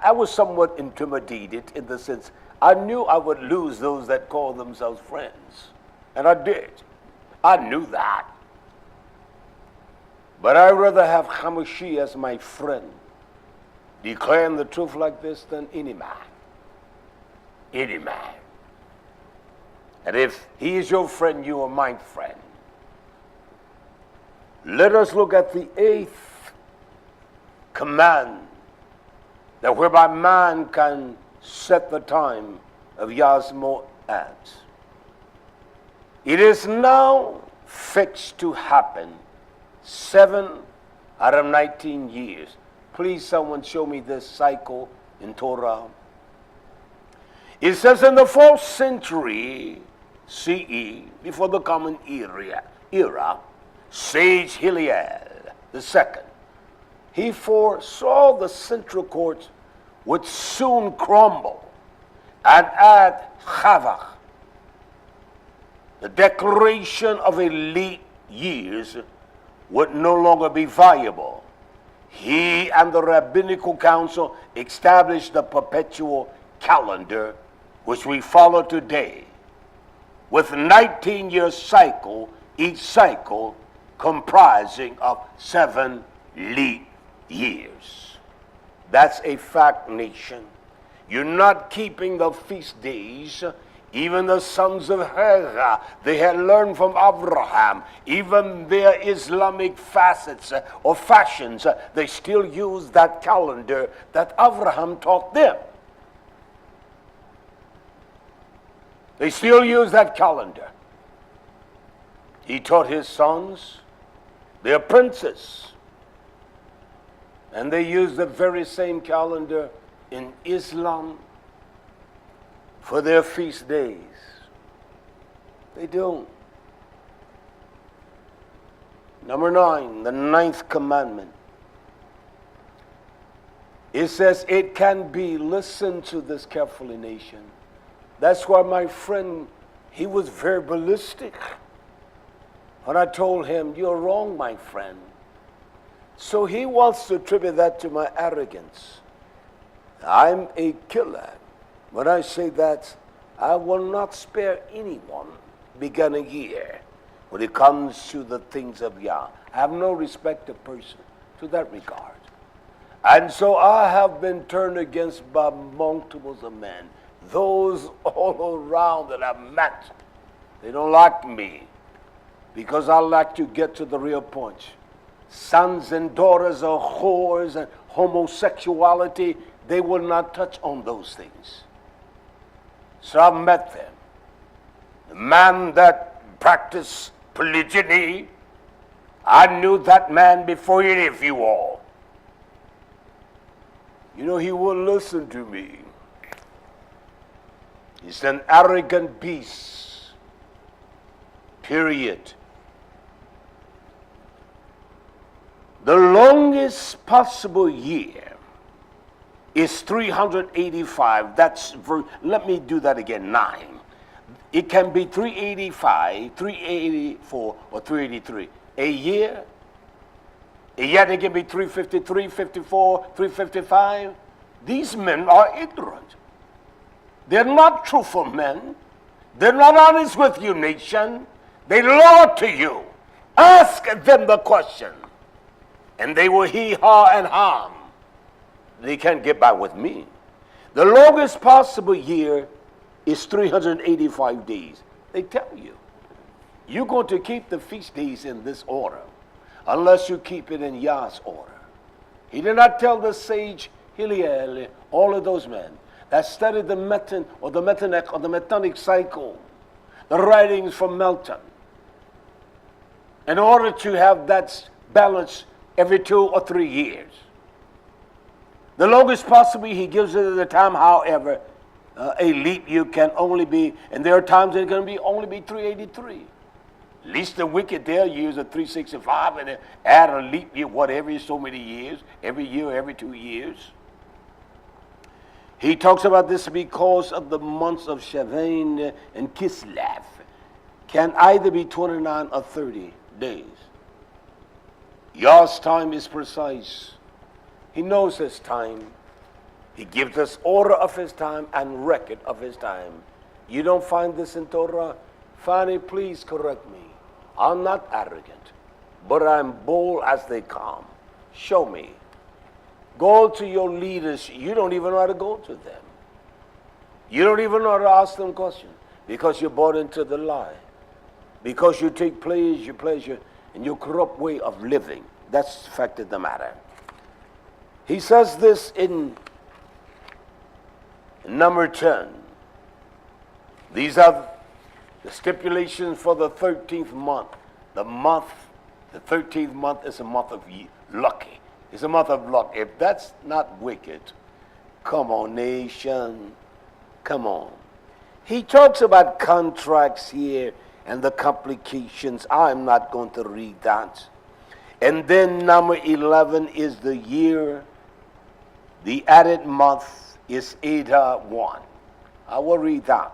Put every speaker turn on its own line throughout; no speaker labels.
I was somewhat intimidated in the sense I knew I would lose those that call themselves friends. And I did. I knew that. But I'd rather have Hamushi as my friend, declaring the truth like this, than any man. Any man. And if he is your friend, you are my friend. Let us look at the 8th command, that whereby man can set the time of Yah's Mo'ad. It is now fixed to happen 7 out of 19 years. Please, someone show me this cycle in Torah. It says in the 4th century CE, before the common era, sage Hillel II, he foresaw the central court would soon crumble, and at Chavach, the declaration of elite years would no longer be viable. He and the rabbinical council established the perpetual calendar, which we follow today, with 19-year cycle, each cycle comprising of 7 leap years. That's a fact, nation. You're not keeping the feast days. Even the sons of Hagar, they had learned from Abraham. Even their Islamic facets or fashions, they still use that calendar that Abraham taught them. They still use that calendar. He taught his sons, their princes, and they use the very same calendar in Islam for their feast days. They don't. Number 9, the 9th commandment. It says it can be, listen to this carefully, nation. That's why my friend, he was very ballistic. When I told him, you're wrong, my friend. So he wants to attribute that to my arrogance. I'm a killer. When I say that, I will not spare anyone beginning here when it comes to the things of Yah. I have no respect of person to that regard. And so I have been turned against by multiples of men. Those all around that I've met, they don't like me because I like to get to the real point. Sons and daughters of whores and homosexuality, they will not touch on those things. So I met them. The man that practiced polygyny, I knew that man before any of you all. You know, he wouldn't listen to me. He's an arrogant beast. Period. The longest possible year is 385. Let me do that again, 9. It can be 385, 384, or 383. A year it can be 353, 54, 355. These men are ignorant. They're not truthful men. They're not honest with you, nation. They lie to you. Ask them the question, and they will hee-haw and harm. They can't get by with me. The longest possible year is 385 days. They tell you, you're going to keep the feast days in this order, unless you keep it in Yah's order. He did not tell the sage Hillel, all of those men that studied the Meton or the Metanek or the Metonic cycle, the writings from Melton, in order to have that balance every 2 or 3 years. The longest possibly he gives it at the time, however, a leap year can only be, and there are times it can only be 383. At least the wicked there use a 365 and add a leap year, whatever, so many years, every year, every 2 years. He talks about this because of the months of Shavan and Kislev can either be 29 or 30 days. Yah's time is precise. He knows his time. He gives us order of his time and record of his time. You don't find this in Torah? Fanny, please correct me. I'm not arrogant, but I'm bold as they come. Show me. Go to your leaders. You don't even know how to go to them. You don't even know how to ask them questions because you're bought into the lie. Because you take pleasure in your corrupt way of living. That's the fact of the matter. He says this in number 10. These are the stipulations for the 13th month. The 13th month is a month of lucky. It's a month of luck. If that's not wicked, come on, nation. Come on. He talks about contracts here and the complications. I'm not going to read that. And then number 11 is the year. The added month is Adar 1. I will read that.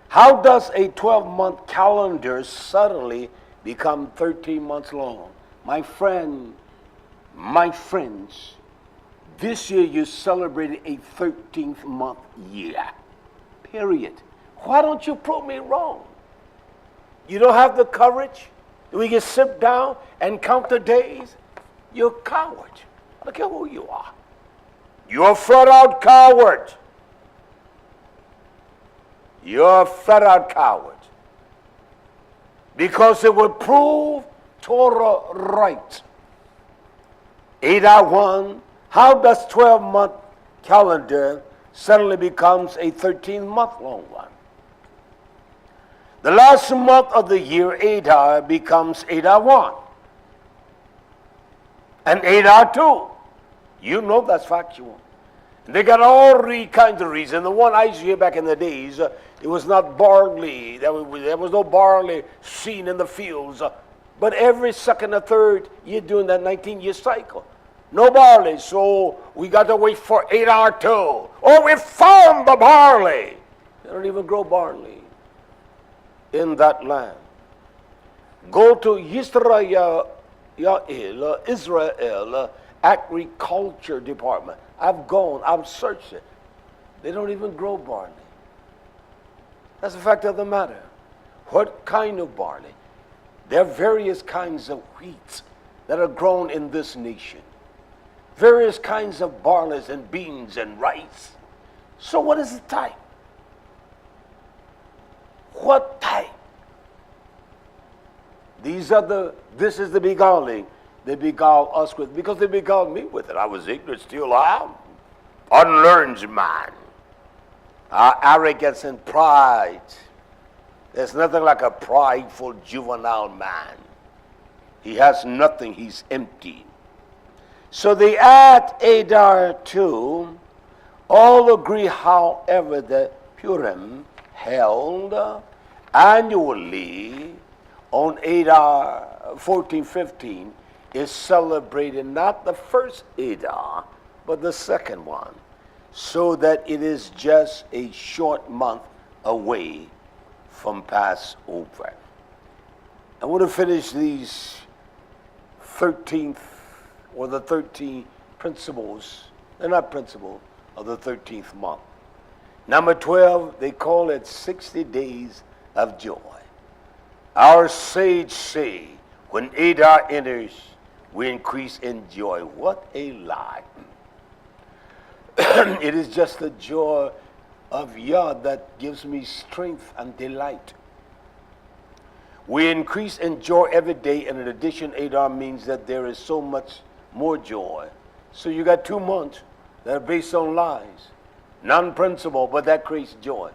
How does a 12-month calendar suddenly become 13 months long? My friends, this year you celebrated a 13th month year. Period. Why don't you prove me wrong? You don't have the courage? We can sit down and count the days? You're a coward. I don't care who you are. You're a flat-out coward. You're a flat-out coward. Because it would prove Torah right. Adar 1, how does 12-month calendar suddenly becomes a 13-month long one? The last month of the year, Adar, becomes Adar 1. And Adar 2. You know that's factual. They got all kinds of reasons. The one I used to hear back in the days, it was not barley. There was no barley seen in the fields. But every second or third, you're doing that 19-year cycle. No barley, so we got to wait for Adar 2. Oh, we found the barley. They don't even grow barley in that land. Go to Israel agriculture department. I've searched it. They don't even grow barley. That's the fact of the matter. What kind of barley? There are various kinds of wheat that are grown in this nation. Various kinds of barleys and beans and rice. So what is the type? What type? This is the beguiling they beguile us with, because they beguiled me with it. I was ignorant, still I am. Unlearned man. Our arrogance and pride. There's nothing like a prideful juvenile man. He has nothing, he's empty. So they add Adar 2. All agree, however, that Purim held annually on Adar 14-15 is celebrated not the first Adar, but the second one, so that it is just a short month away from Passover. I want to finish these 13th or the 13 principles. They're not principles of the 13th month. Number 12, they call it 60 days of joy. Our sage say, when Adar enters, we increase in joy. What a lie. It is just the joy of Yah that gives me strength and delight. We increase in joy every day, and in addition, Adar means that there is so much more joy. So you got 2 months that are based on lies. Non-principle, but that creates joy.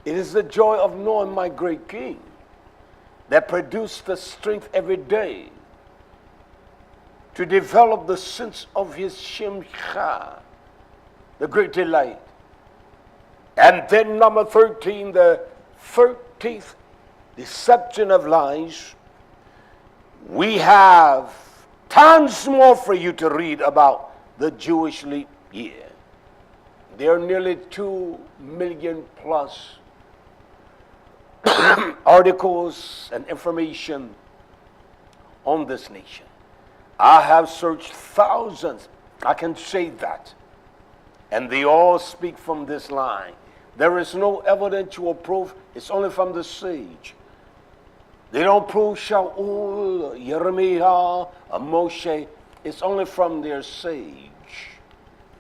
It is the joy of knowing my great King that produced the strength every day to develop the sense of his Shemcha, the great delight. And then number 13, the 13th deception of lies. We have tons more for you to read about the Jewish leap year. There are nearly 2 million plus articles and information on this nation. I have searched thousands I can say that. And they all speak from this line. There is no evidential proof. It's only from the sage. They don't prove Shaul, Jeremiah, or Moshe. It's only from their sage.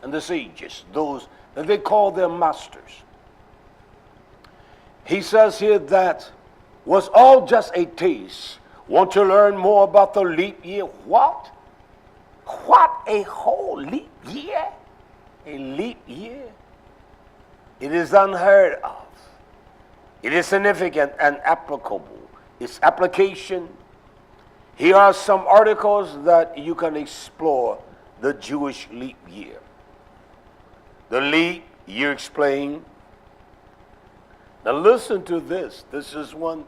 And the sages, those that they call their masters. He says here that was all just a taste. Want to learn more about the leap year? What? What? A whole leap year? A leap year? It is unheard of. It is significant and applicable. Its application. Here are some articles that you can explore the Jewish leap year. The leap year explained. Now listen to this. This is one,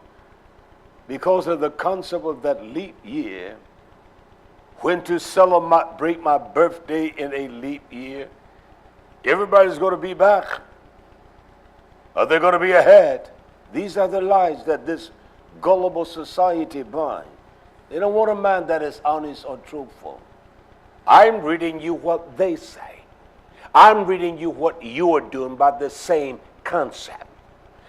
because of the concept of that leap year, when to celebrate my birthday in a leap year. Everybody's going to be back. Are they going to be ahead? These are the lies that this gullible society buy. They don't want a man that is honest or truthful. I'm reading you what they say. I'm reading you what you are doing by the same concept.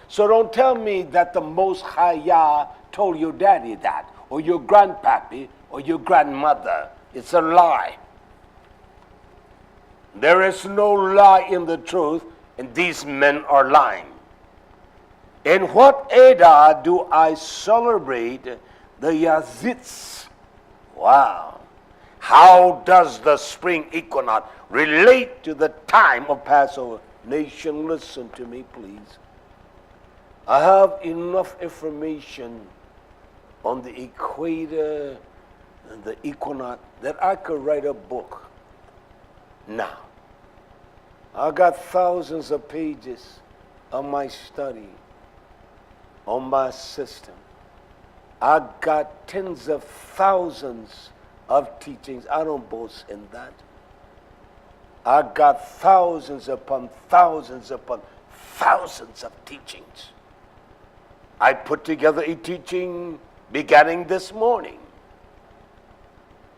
So don't tell me that the Most High Yah told your daddy that, or your grandpappy, or your grandmother. It's a lie. There is no lie in the truth, and these men are lying. In what Edah do I celebrate the Yazits? Wow. How does the spring equinox relate to the time of Passover? Nation, listen to me, please. I have enough information on the equator and the equinox that I could write a book. Now, I got thousands of pages of my study on my system. I got tens of thousands of teachings. I don't boast in that. I got thousands upon thousands upon thousands of teachings. I put together a teaching beginning this morning.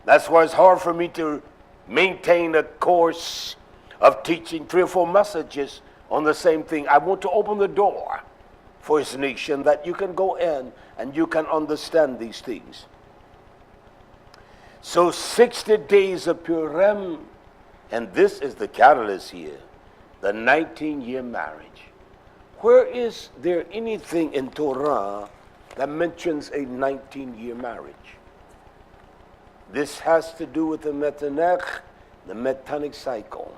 That's why it's hard for me to maintain a course of teaching 3 or 4 messages on the same thing. I want to open the door for his nation that you can go in and you can understand these things. So 60 days of Purim, and this is the catalyst here, the 19-year marriage. Where is there anything in Torah that mentions a 19-year marriage? This has to do with the Metanech, the Metanic cycle.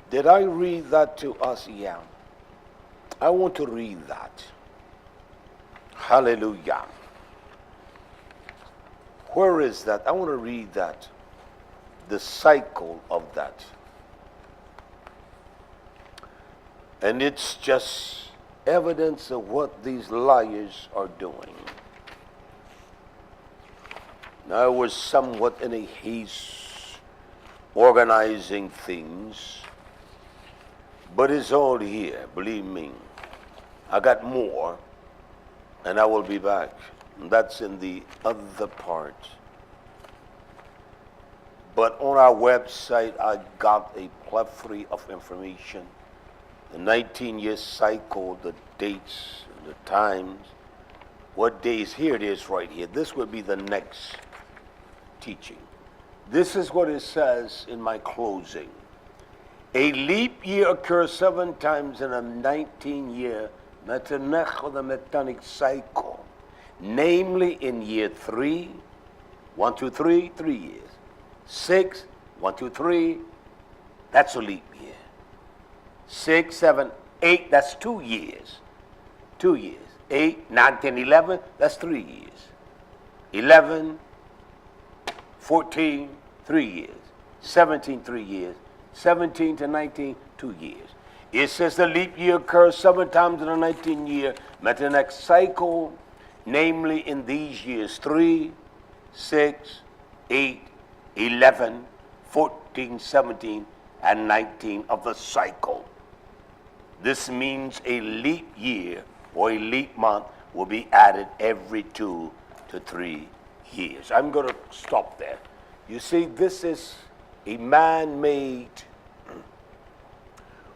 Did I read that to us? Yeah. I want to read that. Hallelujah. Where is that? I want to read that. The cycle of that. And it's just evidence of what these liars are doing. Now I was somewhat in a haste organizing things, but it's all here, believe me. I got more, and I will be back. And that's in the other part. But on our website, I got a plethora of information. The 19-year cycle, the dates, the times, what days. Here it is right here. This would be the next teaching. This is what it says in my closing. A leap year occurs 7 times in a 19-year Metanech, or the Metanic cycle. Namely in year 3, 1, 2, 3, 3 years. 6, 1, 2, 3, that's a leap year. 6, 7, 8, that's 2 years. 2 years. 8, 9, 10, 11, that's 3 years. 11, 14, 3 years. 17, 3 years. 17 to 19, 2 years. It says the leap year occurs 7 times in a 19-year Metanic cycle, namely in these years 3, 6, 8, 11, 14, 17, and 19 of the cycle. This means a leap year or a leap month will be added every 2 to 3 years. I'm going to stop there. You see, this is a man-made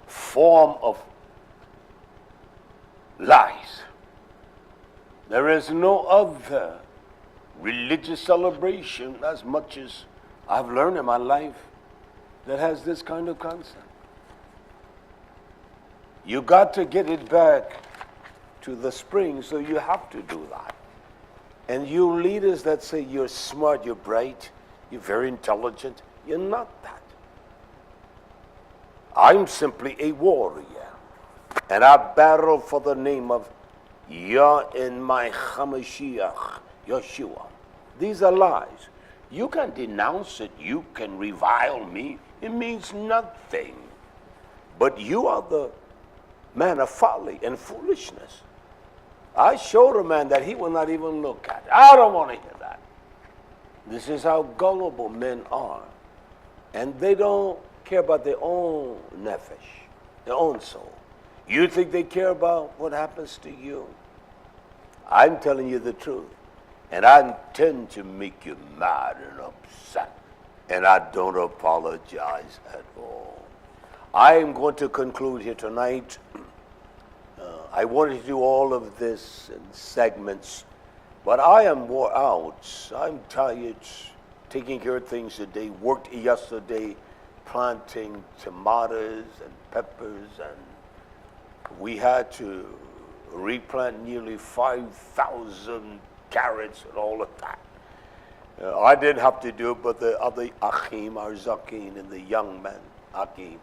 form of lies. There is no other religious celebration, as much as I've learned in my life, that has this kind of concept. You got to get it back to the spring, so you have to do that. And you leaders that say you're smart, you're bright, you're very intelligent, you're not that. I'm simply a warrior, and I battle for the name of Yah in my Hamashiach, Yeshua. These are lies. You can denounce it, you can revile me, it means nothing. But you are the man of folly and foolishness. I showed a man that he will not even look at. I don't want to hear that. This is how gullible men are. And they don't care about their own nefesh, their own soul. You think they care about what happens to you? I'm telling you the truth. And I intend to make you mad and upset. And I don't apologize at all. I am going to conclude here tonight. I wanted to do all of this in segments, but I am wore out. I'm tired, taking care of things today. Worked yesterday planting tomatoes and peppers, and we had to replant nearly 5,000 carrots and all of that. I didn't have to do it, but the other Achim, our Zakin, and the young man, Achim.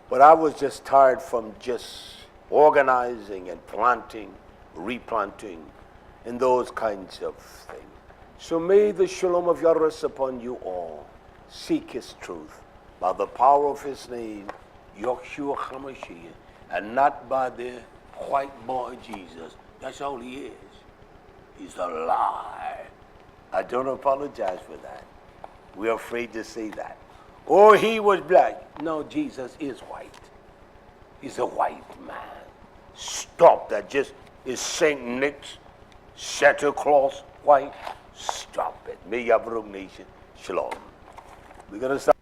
But I was just tired from just organizing and planting, replanting, and those kinds of things. So may the shalom of Yah rest upon you all. Seek his truth by the power of his name, Yeshua HaMashiach, and not by the white boy Jesus. That's all he is. He's a lie. I don't apologize for that. We're afraid to say that. Oh, he was black. No, Jesus is white. He's a white man. Stop that. Just is St. Nick's, Santa Claus white? Stop it. May Yahweh Nation. Shalom. We're going to start.